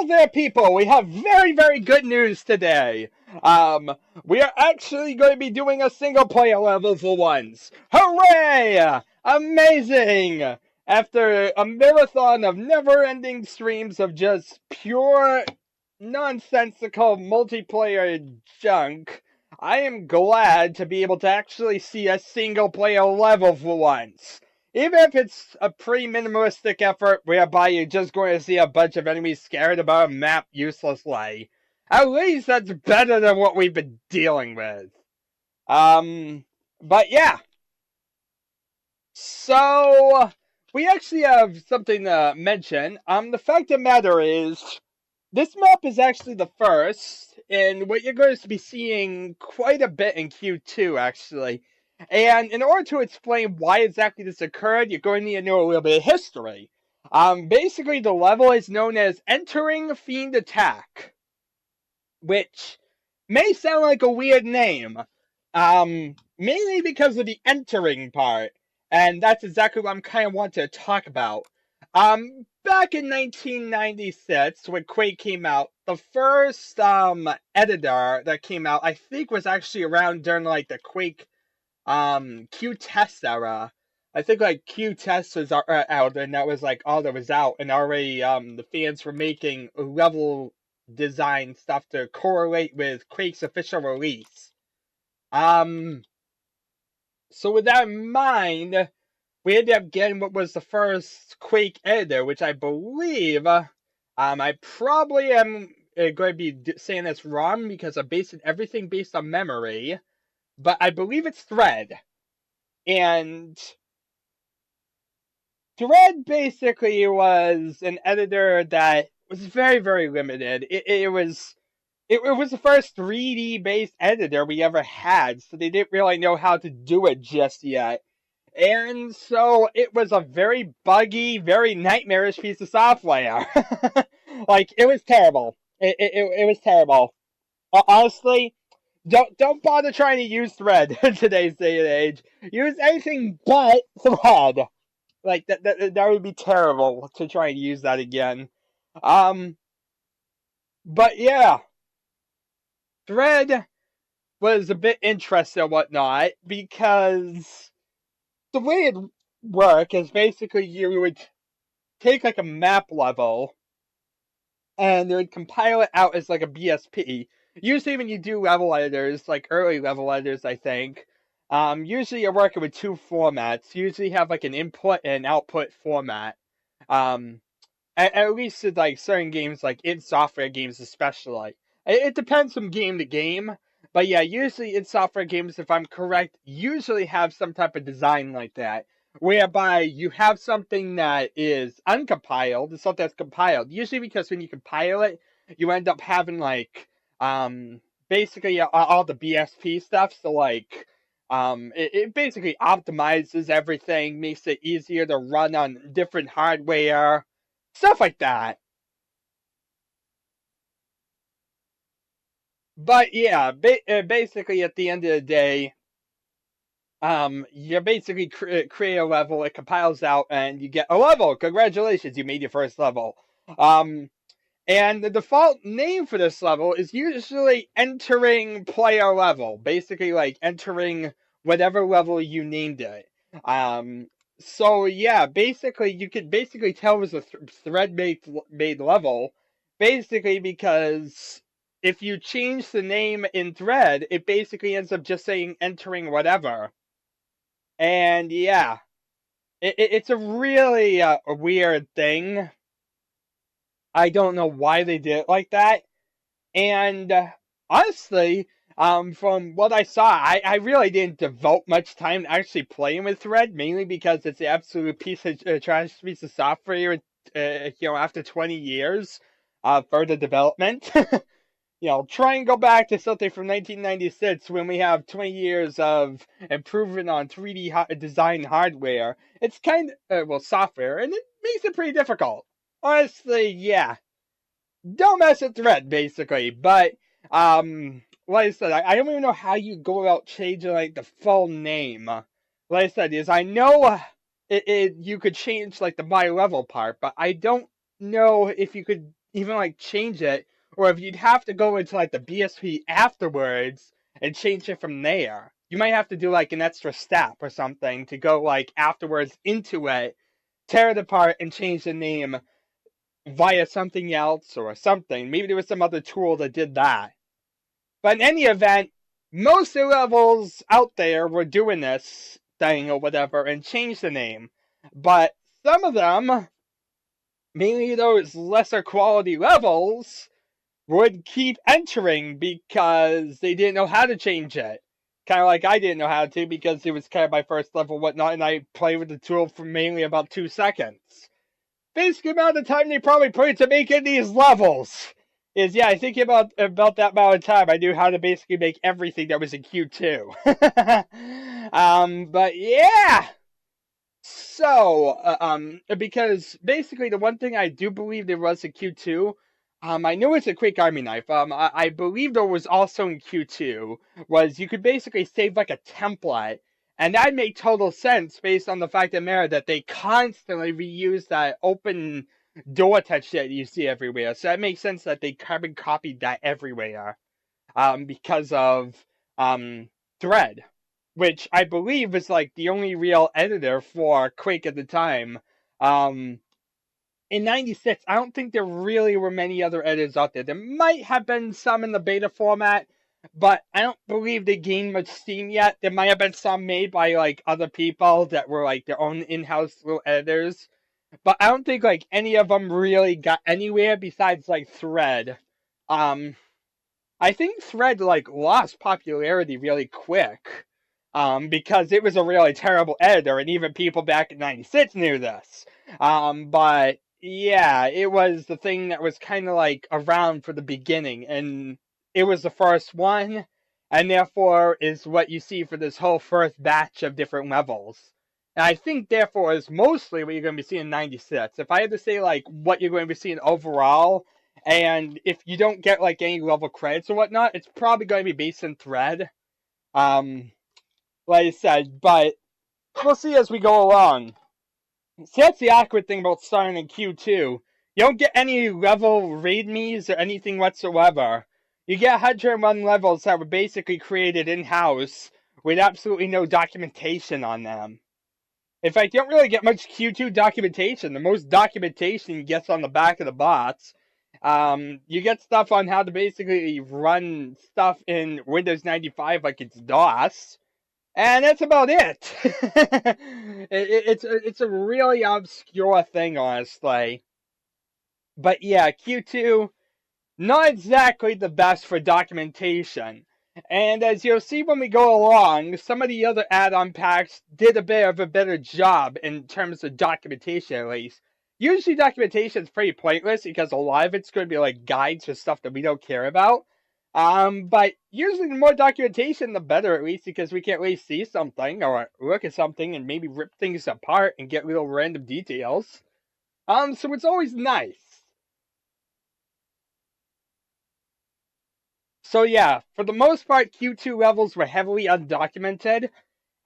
Hello there, people! We have very, very good news today. We are actually going to be doing a single-player level for once. Hooray! Amazing! After a marathon of never-ending streams of just pure, nonsensical multiplayer junk, I am glad to be able to actually see a single-player level for once. Even if it's a pretty minimalistic effort whereby you're just going to see a bunch of enemies scared about a map uselessly, at least that's better than what we've been dealing with. But yeah. So, we actually have something to mention. The fact of the matter is, this map is actually the first, and what you're going to be seeing quite a bit in Q2, actually. And in order to explain why exactly this occurred, you're going to need to know a little bit of history. Basically, the level is known as Entering Fiend Attack, which may sound like a weird name, mainly because of the entering part, and that's exactly what I'm kind of want to talk about. Back in 1996, when Quake came out, the first editor that came out, I think, was actually around during like the Quake Q test era. I think like Q test was out, and that was like all that was out, and already the fans were making level design stuff to correlate with Quake's official release. So with that in mind, we ended up getting what was the first Quake editor, which I believe, I probably am going to be saying this wrong because I'm basing everything based on memory, but I believe it's Thread. And Thread basically was an editor that was very, very limited. It was the first 3D based editor we ever had, so they didn't really know how to do it just yet. And so it was a very buggy, very nightmarish piece of software. Like, it was terrible. It was terrible. Honestly, don't bother trying to use Thread in today's day and age. Use anything but Thread. Like, that would be terrible to try and use that again. Um, but yeah, Thread was a bit interesting and whatnot because the way it worked is basically you would take like a map level and they would compile it out as like a BSP. Usually when you do level editors, like early level editors, I think, usually you're working with two formats. You usually have like an input and output format. Um, at least with like certain games, like in software games especially. It depends from game to game. But yeah, usually in software games, if I'm correct, usually have some type of design like that. Whereby you have something that is uncompiled and something that's compiled. Usually because when you compile it, you end up having like basically all the BSP stuff. So like it basically optimizes everything, makes it easier to run on different hardware, stuff like that. But yeah, basically at the end of the day, you basically create a level, it compiles out, and you get a level. Congratulations, you made your first level. Um, and the default name for this level is usually entering player level, basically like entering whatever level you named it. Um, so yeah, basically you could basically tell it was a thread made level, basically because if you change the name in thread, it basically ends up just saying entering whatever. And yeah, it's a really a weird thing. I don't know why they did it like that. And honestly, from what I saw, I really didn't devote much time to actually playing with Thread, mainly because it's an absolute piece of trash piece of software. After 20 years of further development, try and go back to something from 1996 when we have 20 years of improvement on 3D design hardware. It's kind of software, and it makes it pretty difficult. Honestly, yeah, don't mess with Thread, basically. But like I said, I don't even know how you go about changing like the full name. Like I said, is I know you could change like the my level part, but I don't know if you could even like change it, or if you'd have to go into like the BSP afterwards and change it from there. You might have to do like an extra step or something to go like afterwards into it, tear it apart, and change the name via something else or something. Maybe there was some other tool that did that. But in any event, most of the levels out there were doing this thing or whatever and changed the name. But some of them, mainly those lesser quality levels, would keep entering because they didn't know how to change it. Kind of like I didn't know how to because it was kind of my first level and whatnot, and I played with the tool for mainly about 2 seconds. Basic amount of time they probably put into making these levels is, yeah, I think about that amount of time I knew how to basically make everything that was in Q2. But yeah. So, because basically the one thing I do believe there was in Q2, I know it's a quick army knife. I believe there was also in Q2 was you could basically save like a template, and that made total sense based on the fact of matter that they constantly reuse that open door text that you see everywhere. So that makes sense that they carbon copied that everywhere, because of Thread, which I believe is like the only real editor for Quake at the time. In '96, I don't think there really were many other editors out there. There might have been some in the beta format, but I don't believe they gained much steam yet. There might have been some made by like other people that were like their own in-house little editors, but I don't think like any of them really got anywhere besides like Thread. I think Thread like lost popularity really quick, because it was a really terrible editor, and even people back in '96 knew this. But yeah, it was the thing that was kind of like around for the beginning, and it was the first one, and therefore is what you see for this whole first batch of different levels. And I think therefore is mostly what you're going to be seeing in '96. If I had to say like what you're going to be seeing overall, and if you don't get like any level credits or whatnot, it's probably going to be based in Thread. Um, like I said, but we'll see as we go along. See, that's the awkward thing about starting in Q2. You don't get any level readmes or anything whatsoever. You get 101 levels that were basically created in-house with absolutely no documentation on them. In fact, you don't really get much Q2 documentation. The most documentation gets on the back of the bots. You get stuff on how to basically run stuff in Windows 95 like it's DOS, and that's about it. It's a really obscure thing, honestly. But yeah, Q2, not exactly the best for documentation. And as you'll see when we go along, some of the other add-on packs did a bit of a better job in terms of documentation, at least. Usually documentation is pretty pointless because a lot of it's going to be like guides or stuff that we don't care about. But usually the more documentation, the better, at least, because we can at least see something or look at something and maybe rip things apart and get little random details. So it's always nice. So yeah, for the most part, Q2 levels were heavily undocumented,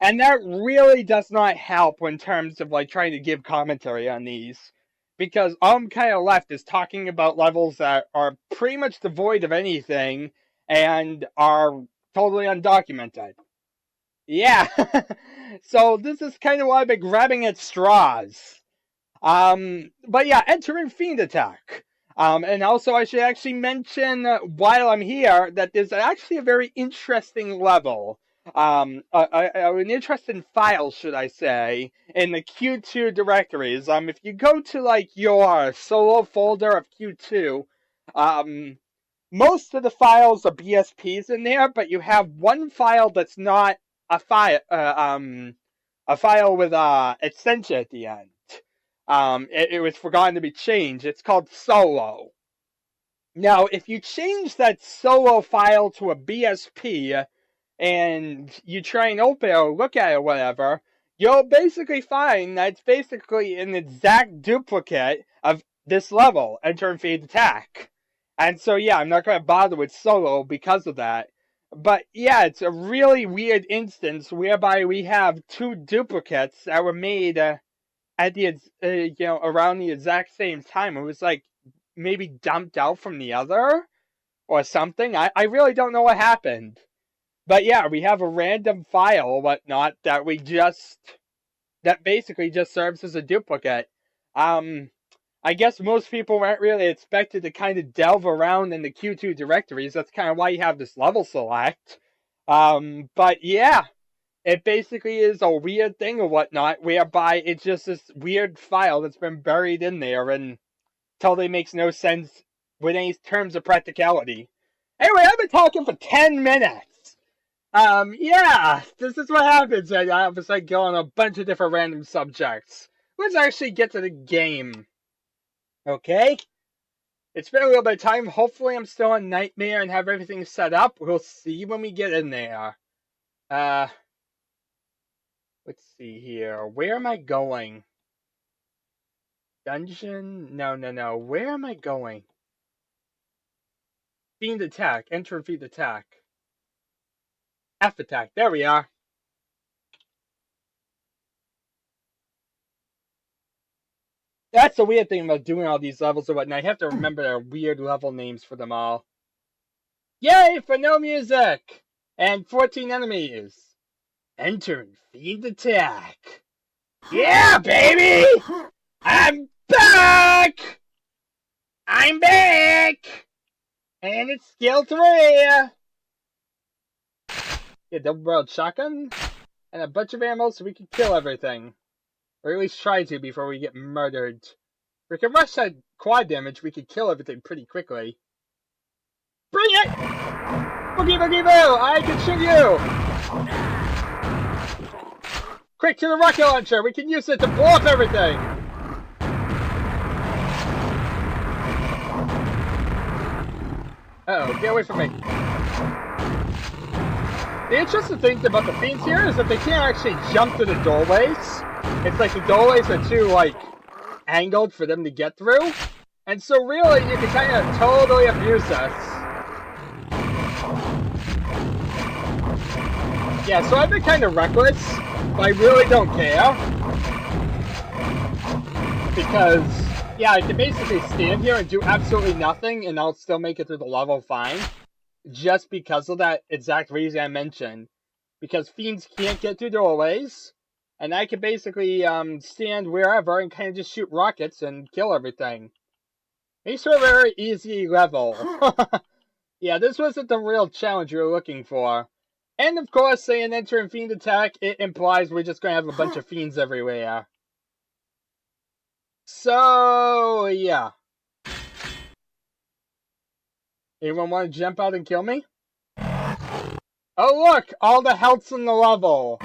and that really does not help in terms of like trying to give commentary on these. Because all I'm kind of left is talking about levels that are pretty much devoid of anything and are totally undocumented. Yeah. So this is kind of why I've been grabbing at straws. But yeah, entering Fiend attack. And also I should actually mention, while I'm here, that there's actually a very interesting level. An interesting file, should I say, in the Q2 directories. If you go to like your solo folder of Q2, most of the files are BSPs in there, but you have one file that's not a file, a file with extension at the end. It was forgotten to be changed. It's called solo. Now, if you change that solo file to a BSP and you try and open it or look at it or whatever, you'll basically find that it's basically an exact duplicate of this level, Enter and Fiend Attack. And so, yeah, I'm not going to bother with solo because of that. But yeah, it's a really weird instance whereby we have two duplicates that were made at the around the exact same time. It was like maybe dumped out from the other or something. I really don't know what happened. But yeah, we have a random file or whatnot that basically just serves as a duplicate. I guess most people weren't really expected to kind of delve around in the Q2 directories. That's kind of why you have this level select. But yeah, it basically is a weird thing or whatnot, whereby it's just this weird file that's been buried in there and totally makes no sense with any terms of practicality. Anyway, I've been talking for 10 minutes. Yeah, this is what happens. I was like going on a bunch of different random subjects. Let's actually get to the game. Okay? It's been a little bit of time. Hopefully I'm still on Nightmare and have everything set up. We'll see when we get in there. Let's see here. Where am I going? Dungeon? No. Where am I going? Fiend attack. Enter and Fiend attack. F attack. There we are. That's the weird thing about doing all these levels and whatnot. I have to remember their weird level names for them all. Yay for no music! And 14 enemies. Enter and Fiend attack. Yeah, baby! I'm back! I'm back! And it's skill 3! Get double barreled shotgun and a bunch of ammo so we can kill everything. Or at least try to before we get murdered. If we can rush that quad damage, we could kill everything pretty quickly. Bring it! Boogie boogie boo! I can shoot you! Quick to the rocket launcher! We can use it to blow up everything! Uh-oh, get away from me. The interesting thing about the Fiends here is that they can't actually jump through the doorways. It's like the doorways are too, angled for them to get through. And so really, you can kind of totally abuse this. Yeah, so I've been kind of reckless, but I really don't care. Because, yeah, I can basically stand here and do absolutely nothing, and I'll still make it through the level fine. Just because of that exact reason I mentioned. Because Fiends can't get through doorways, and I can basically stand wherever and kind of just shoot rockets and kill everything. Makes for a very easy level. Yeah, this wasn't the real challenge we were looking for. And of course, saying enter and Fiend attack, it implies we're just going to have a bunch of Fiends everywhere. So, yeah. Anyone want to jump out and kill me? Oh look! All the health's in the level!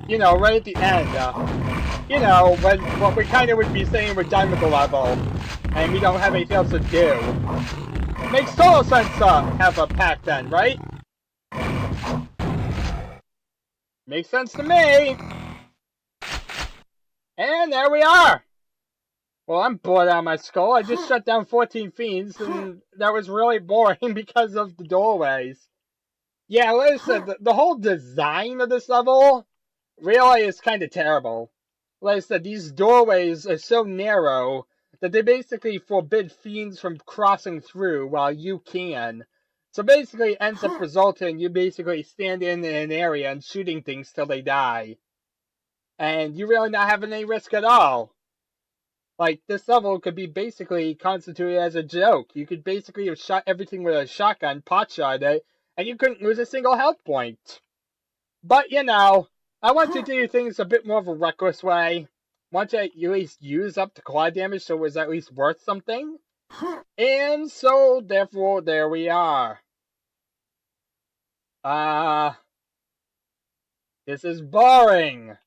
You know, right at the end. You know, what we kind of would be saying we're done with the level. And we don't have anything else to do. Makes total sense to have a pack then, right? Makes sense to me! And there we are! Well, I'm bored out of my skull. I just shut down 14 Fiends, and that was really boring because of the doorways. Yeah, like I said, the whole design of this level really is kind of terrible. Like I said, these doorways are so narrow that they basically forbid Fiends from crossing through while you can. So basically, it ends up resulting you basically stand in an area and shooting things till they die. And you really not having any risk at all. Like, this level could be basically constituted as a joke. You could basically have shot everything with a shotgun, pot-shot it, and you couldn't lose a single health point. But, you know, I want to do things a bit more of a reckless way. Want to at least use up the quad damage so it was at least worth something. And so, therefore, there we are. This is boring.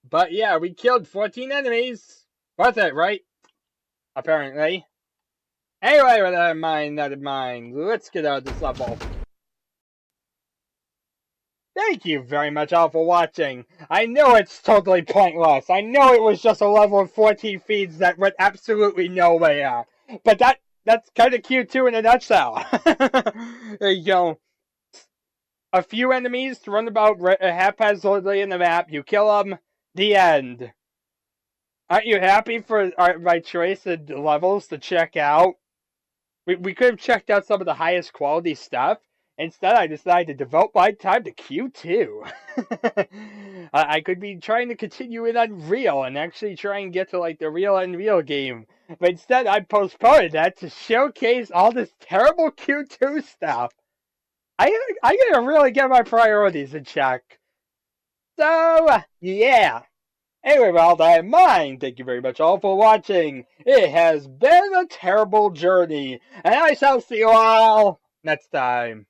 But yeah, we killed 14 enemies. Worth it, right? Apparently. Anyway, with that in mind, let's get out of this level. Thank you very much all for watching. I know it's totally pointless. I know it was just a level of 14 feeds that went absolutely nowhere. But that's kind of cute too in a nutshell. You know, a few enemies run about haphazardly in the map. You kill them. The end. Aren't you happy for my choice of levels to check out? We could have checked out some of the highest quality stuff. Instead, I decided to devote my time to Q2. I could be trying to continue in Unreal and actually try and get to like the real Unreal game. But instead, I postponed that to showcase all this terrible Q2 stuff. I gotta really get my priorities in check. So, yeah. Anyway, with all that in mind, thank you very much all for watching. It has been a terrible journey, and I shall see you all next time.